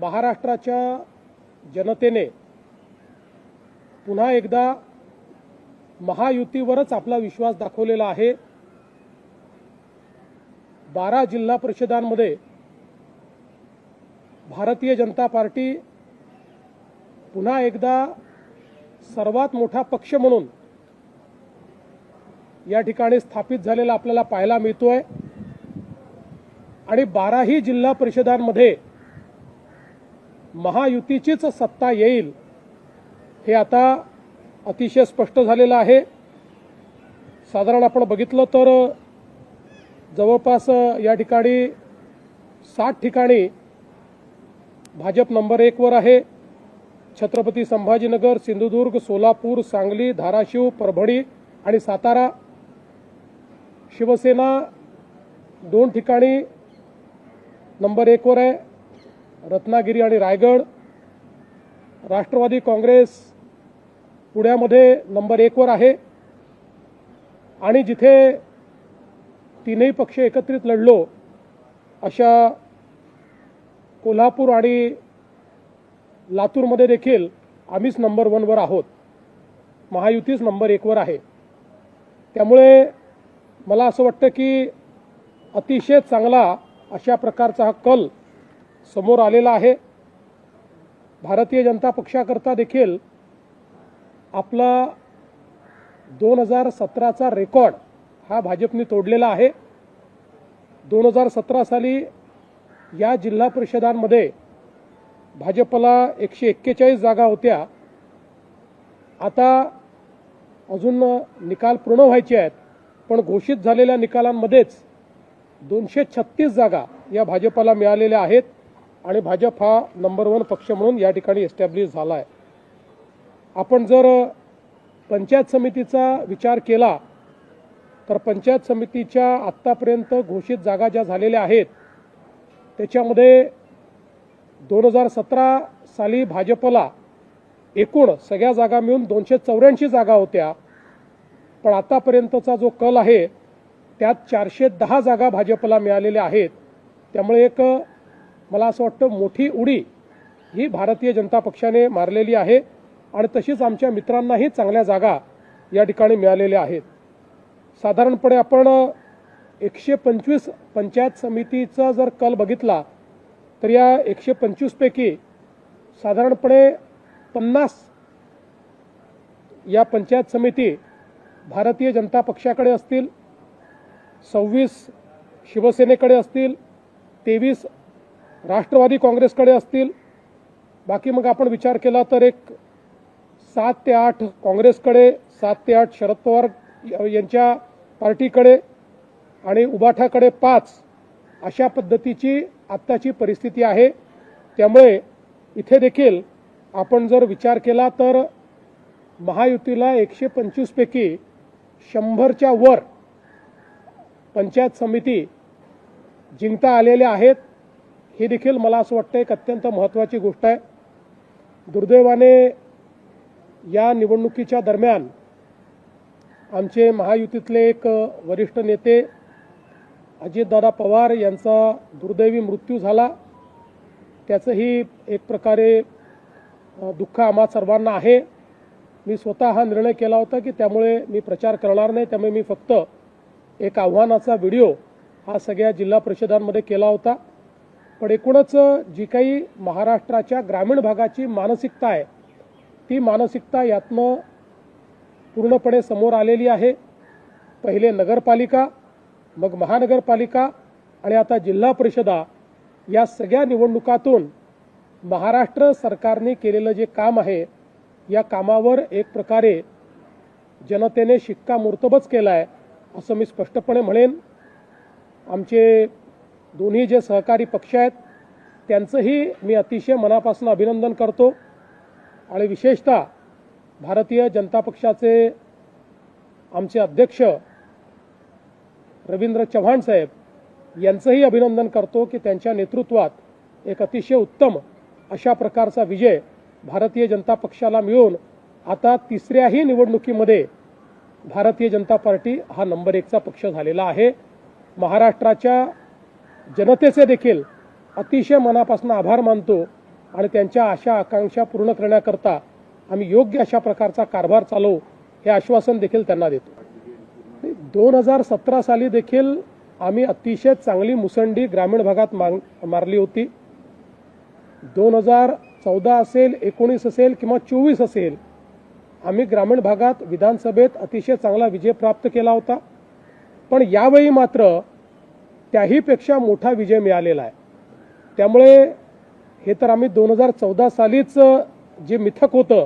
महाराष्ट्राच्या जनतेने पुन्हा एकदा महायुतीवरच आपला विश्वास दाखवलेला आहे। 12 जिल्हा परिषदांमध्ये भारतीय जनता पार्टी पुन्हा एकदा सर्वात मोठा पक्ष म्हणून या ठिकाणी स्थापित झालेला आपल्याला पाहायला मिळतोय आणि 12ही जिल्हा परिषदांमध्ये महायुतीचीच सत्ता येईल हे आता अतिशय स्पष्ट झालेलं आहे। साधारण आपण बघितलं तर जवळपास या ठिकाणी 60 ठिकाणी भाजप नंबर 1 वर आहे। छत्रपती संभाजीनगर, सिंधुदुर्ग, सोलापूर, सांगली, धाराशिव, परभणी आणि सातारा। शिवसेना 2 ठिकाणी नंबर 1 वर आहे, रत्नागिरी आणि रायगड। राष्ट्रवादी काँग्रेस पुण्यामध्ये नंबर 1 वर आहे आणि जिथे तीनही पक्ष एकत्रित लढलो अशा कोल्हापूर आणि लातूरमध्ये देखील आम्हीच नंबर 1 वर आहोत। महायुतीच नंबर 1 वर आहे। त्यामुळे मला असं वाटतं की अतिशय चांगला अशा प्रकारचा हा कल समोर आलेला आहे। भारतीय जनता पक्षाकरता देखील आपला 2017चा रेकॉर्ड हा भाजपने तोडलेला आहे। 2017 साली या जिल्हा परिषदांमध्ये भाजपला 141 जागा होत्या। आता अजून निकाल पूर्ण व्हायचे आहेत, पण घोषित झालेल्या निकालांमध्येच 236 जागा या भाजपला मिळालेल्या आहेत आणि भाजप हा नंबर 1 पक्ष म्हणून या ठिकाणी एस्टॅब्लिश झाला आहे। आपण जर पंचायत समितीचा विचार केला तर पंचायत समितीच्या आत्तापर्यंत घोषित जागा ज्या झालेल्या आहेत त्याच्यामध्ये 2017 साली भाजपला एकूण सगळ्या जागा मिळून 284 जागा होत्या, पण आतापर्यंतचा जो कल आहे त्यात 410 जागा भाजपला मिळालेल्या आहेत। त्यामुळे एक मला असं वाटतं मोठी उडी ही भारतीय जनता पक्षाने मारलेली आहे आणि तशीच आमच्या मित्रांनाही चांगल्या जागा या ठिकाणी मिळालेल्या आहेत। साधारणपणे आपण 125 पंचायत समितीचा जर कल बघितला तर या 125 पैकी साधारणपणे 50 या पंचायत समिती भारतीय जनता पक्षाकडे असतील, 26 शिवसेनेकडे असतील, 23 राष्ट्रवादी काँग्रेसकडे असतील। बाकी मग आपण विचार केला तर एक 7 ते 8 काँग्रेसकडे, 7 ते 8 शरद पवार यांच्या पार्टीकडे आणि उबाठाकडे 5 अशा पद्धतीची आत्ताची परिस्थिती आहे। त्यामुळे इथे देखील आपण जर विचार केला तर महायुतीला 125 पैकी 100च्या वर पंचायत समिती जिंकता आलेल्या आहेत। ही देखील मला असं वाटतं एक अत्यंत महत्त्वाची गोष्ट आहे। दुर्दैवाने या निवडणुकीच्या दरम्यान आमचे महायुतीतले एक वरिष्ठ नेते अजितदादा पवार यांचा दुर्दैवी मृत्यू झाला। त्याचंही एक प्रकारे दुःख आम्हा सर्वांना आहे। मी स्वतः हा निर्णय केला होता की त्यामुळे मी प्रचार करणार नाही, त्यामुळे मी फक्त एक आव्हानाचा व्हिडिओ हा सगळ्या जिल्हा परिषदांमध्ये केला होता। पण एकूणच जी काही महाराष्ट्राच्या ग्रामीण भागाची मानसिकता आहे ती मानसिकता यातनं पूर्णपणे समोर आलेली आहे। पहिले नगरपालिका, मग महानगरपालिका आणि आता जिल्हा परिषदा या सगळ्या निवडणुकातून महाराष्ट्र सरकारने केलेलं जे काम आहे या कामावर एक प्रकारे जनतेने शिक्कामोर्तबच केला आहे असं मी स्पष्टपणे म्हणेन। आमचे दोन्ही जे सहकारी पक्ष आहेत त्यांचंही मी अतिशय मनापासून अभिनंदन करतो आणि विशेषतः भारतीय जनता पक्षाचे आमचे अध्यक्ष रवींद्र चव्हाण साहेब यांचंही अभिनंदन करतो की त्यांच्या नेतृत्वात एक अतिशय उत्तम अशा प्रकारचा विजय भारतीय जनता पक्षाला मिळून आता तिसऱ्याही निवडणुकीमध्ये भारतीय जनता पार्टी हा नंबर 1चा पक्ष झालेला आहे। महाराष्ट्राच्या जनतेचे देखील अतिशय मनापासून आभार मानतो आणि त्यांच्या आशा आकांक्षा पूर्ण करण्याकरता आम्ही योग्य अशा प्रकारचा कारभार चालवू हे आश्वासन देखील त्यांना देतो. 2017 साली देखील आम्ही अतिशय चांगली मुसंडी ग्रामीण भागात मारली होती. 2014 असेल, 19 असेल किंवा 24 असेल, आम्ही ग्रामीण भागात विधानसभेत अतिशय चांगला विजय प्राप्त केला होता. पण यावेळी मात्र त्याहीपेक्षा मोठा विजय मिळालेला आहे. त्यामुळे हे तर आम्ही 2014 सालीच जे मिथक होतं